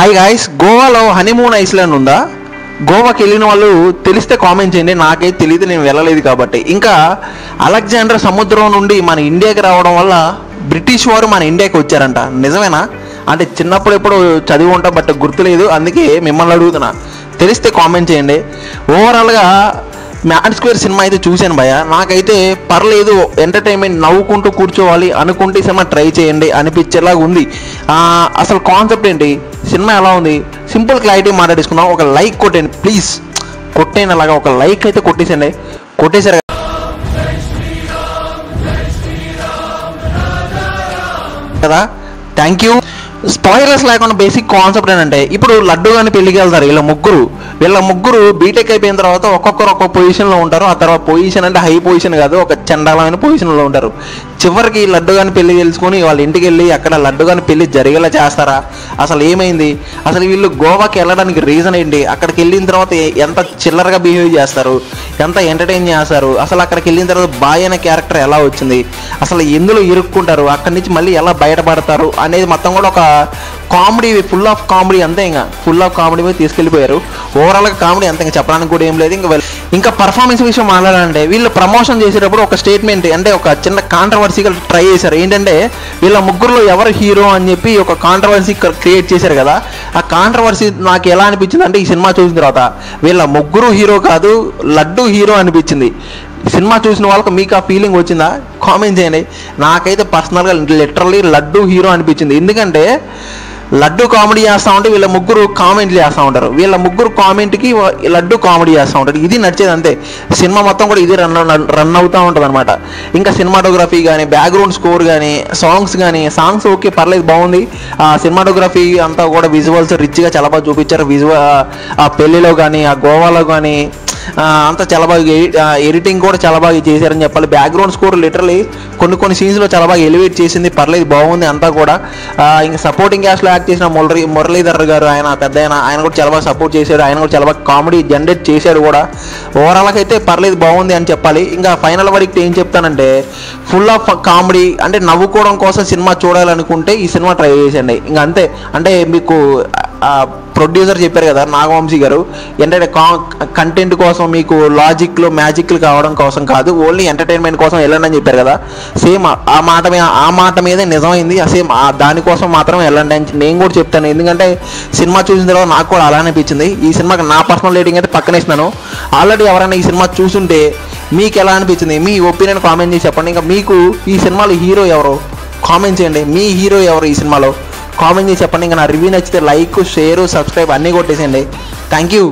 Hi guys, గోవాలో honeymoon Iceland ఉందా? గోవాకి వెళ్ళిన వాళ్ళు తెలిస్తే కామెంట్ చేయండి. నాకైతే తెలియదు, నేను వెళ్ళలేదు కాబట్టి. ఇంకా అలెగ్జాండర్ సముద్రం నుండి మన ఇండియాకి రావడం వల్ల బ్రిటిష్ వారు మన ఇండియాకి వచ్చారంట. నిజమేనా? అంటే చిన్నప్పుడు ఎప్పుడు చదివి ఉంటా, బట్ గుర్తులేదు. అందుకే మిమ్మల్ని అడుగుతున్నా, తెలిస్తే కామెంట్ చేయండి. ఓవరాల్గా మ్యాడ్ స్క్వేర్ సినిమా అయితే చూశాను భయ్య. నాకైతే పర్లేదు, ఎంటర్టైన్మెంట్, నవ్వుకుంటూ కూర్చోవాలి అనుకుంటే సినిమా ట్రై చేయండి అనిపించేలాగా ఉంది. అసలు కాన్సెప్ట్ ఏంటి, సినిమా ఎలా ఉంది, సింపుల్ క్లారిటీ మాట్లాడేసుకుందాం. ఒక లైక్ కొట్టండి ప్లీజ్, కొట్టేయండి. అలాగా ఒక లైక్ అయితే కొట్టేసండి. కొట్టేశారు కదా, థ్యాంక్ యూ. స్పాయిలర్స్ లేకుండా బేసిక్ కాన్సెప్ట్ ఏంటంటే, ఇప్పుడు లడ్డు కానీ పెళ్ళికి వెళ్తారు వీళ్ళ ముగ్గురు బీటెక్ అయిపోయిన తర్వాత ఒక్కొక్కరు ఒక్కొక్క పొజిషన్లో ఉంటారు. ఆ తర్వాత పొజిషన్ అంటే హై పొజిషన్ కాదు, ఒక చండాలమైన పొజిషన్లో ఉంటారు. చివరికి లడ్డు కానీ పెళ్లి తెలుసుకొని వాళ్ళ ఇంటికి వెళ్ళి అక్కడ లడ్డు కానీ పెళ్లి జరిగేలా చేస్తారా? అసలు ఏమైంది, అసలు వీళ్ళు గోవాకి వెళ్ళడానికి రీజన్ ఏంటి, అక్కడికి వెళ్ళిన తర్వాత ఎంత చిల్లరగా బిహేవ్ చేస్తారు, ఎంత ఎంటర్టైన్ చేస్తారు, అసలు అక్కడికి వెళ్ళిన తర్వాత బాయ్ అనే క్యారెక్టర్ ఎలా వచ్చింది, అసలు ఎందులో ఇరుక్కుంటారు, అక్కడి నుంచి మళ్ళీ ఎలా బయటపడతారు అనేది మొత్తం కూడా ఒక కామెడీ, ఫుల్ ఆఫ్ కామెడీ. అంతే, ఇంకా ఫుల్ ఆఫ్ కామెడీ మీద తీసుకెళ్ళిపోయారు. ఓవరాల్గా కామెడీ అంతే, ఇంకా చెప్పడానికి కూడా ఏం లేదు. ఇంకా పర్ఫార్మెన్స్ విషయం మాట్లాడాలంటే, వీళ్ళు ప్రమోషన్ చేసేటప్పుడు ఒక స్టేట్మెంట్, అంటే ఒక చిన్న కాంట్రవర్సీగా ట్రై చేశారు. ఏంటంటే, వీళ్ళ ముగ్గురులో ఎవరు హీరో అని చెప్పి ఒక కాంట్రవర్సీ క్రియేట్ చేశారు కదా. ఆ కాంట్రవర్సీ నాకు ఎలా అనిపించింది అంటే, ఈ సినిమా చూసిన తర్వాత వీళ్ళ ముగ్గురు హీరో కాదు, లడ్డు హీరో అనిపించింది. సినిమా చూసిన వాళ్ళకి మీకు ఆ ఫీలింగ్ వచ్చిందా? కామెంట్ చేయండి. నాకైతే పర్సనల్గా లిటరల్లీ లడ్డు హీరో అనిపించింది. ఎందుకంటే లడ్డు కామెడీ చేస్తూ ఉంటే వీళ్ళ ముగ్గురు కామెంట్లు చేస్తూ ఉంటారు, వీళ్ళ ముగ్గురు కామెంట్కి లడ్డు కామెడీ చేస్తూ ఉంటారు. ఇది నచ్చేది అంతే. సినిమా మొత్తం కూడా ఇది రన్ అవుతూ ఉంటుంది అనమాట. ఇంకా సినిమాటోగ్రఫీ కానీ, బ్యాక్గ్రౌండ్ స్కోర్ కానీ, సాంగ్స్ ఓకే పర్లేదు, బాగుంది. ఆ సినిమాటోగ్రఫీ అంతా కూడా విజువల్స్ రిచ్గా చాలా బాగా చూపించారు. ఆ పెళ్ళిలో కానీ, ఆ గోవాలో కానీ అంతా చాలా బాగా ఎడిటింగ్ కూడా చాలా బాగా చేశారని చెప్పాలి. బ్యాక్గ్రౌండ్ స్కోర్ లిటరలీ కొన్ని సీన్స్లో చాలా బాగా ఎలివేట్ చేసింది, పర్లేదు, బాగుంది అంతా కూడా. ఇంకా సపోర్టింగ్ క్యాస్ట్లో యాక్ట్ చేసిన మురళీధర్ గారు, ఆయన కూడా చాలా బాగా సపోర్ట్ చేశాడు. ఆయన కూడా చాలా బాగా కామెడీ జనరేట్ చేశాడు కూడా. ఓవరాల్గా అయితే పర్లేదు, బాగుంది అని చెప్పాలి. ఇంకా ఫైనల్ వరకు ఏం చెప్తానంటే, ఫుల్ ఆఫ్ కామెడీ, అంటే నవ్వుకోవడం కోసం సినిమా చూడాలనుకుంటే ఈ సినిమా ట్రై చేసండి. ఇంకా అంతే. అంటే మీకు ప్రొడ్యూసర్ చెప్పారు కదా, నాగవంశీ గారు, ఏంటంటే కంటెంట్ కోసం, మీకు లాజిక్లు మ్యాజిక్లు కావడం కోసం కాదు, ఓన్లీ ఎంటర్టైన్మెంట్ కోసం వెళ్ళండి అని చెప్పారు కదా. సేమ్ ఆ మాట మీదే నిజమైంది. సేమ్ దానికోసం మాత్రం వెళ్ళండి అని నేను కూడా చెప్తాను. ఎందుకంటే సినిమా చూసిన తర్వాత నాకు కూడా అలానే అనిపించింది. ఈ సినిమాకి నా పర్సనల్ రేటింగ్ అయితే పక్కనేసినాను. ఆల్రెడీ ఎవరైనా ఈ సినిమా చూసుంటే మీకు ఎలా అనిపించింది, మీ ఒపీనియన్ కామెంట్ చేసి చెప్పండి. ఇంకా మీకు ఈ సినిమాలో హీరో ఎవరు కామెంట్ చేయండి. మీ హీరో ఎవరు ఈ సినిమాలో కామెంట్ చేసి చెప్పండి. ఇంకా నా రివ్యూ నచ్చితే లైక్, షేర్, సబ్స్క్రైబ్ అన్నీ కొట్టేసేయండి. Thank you.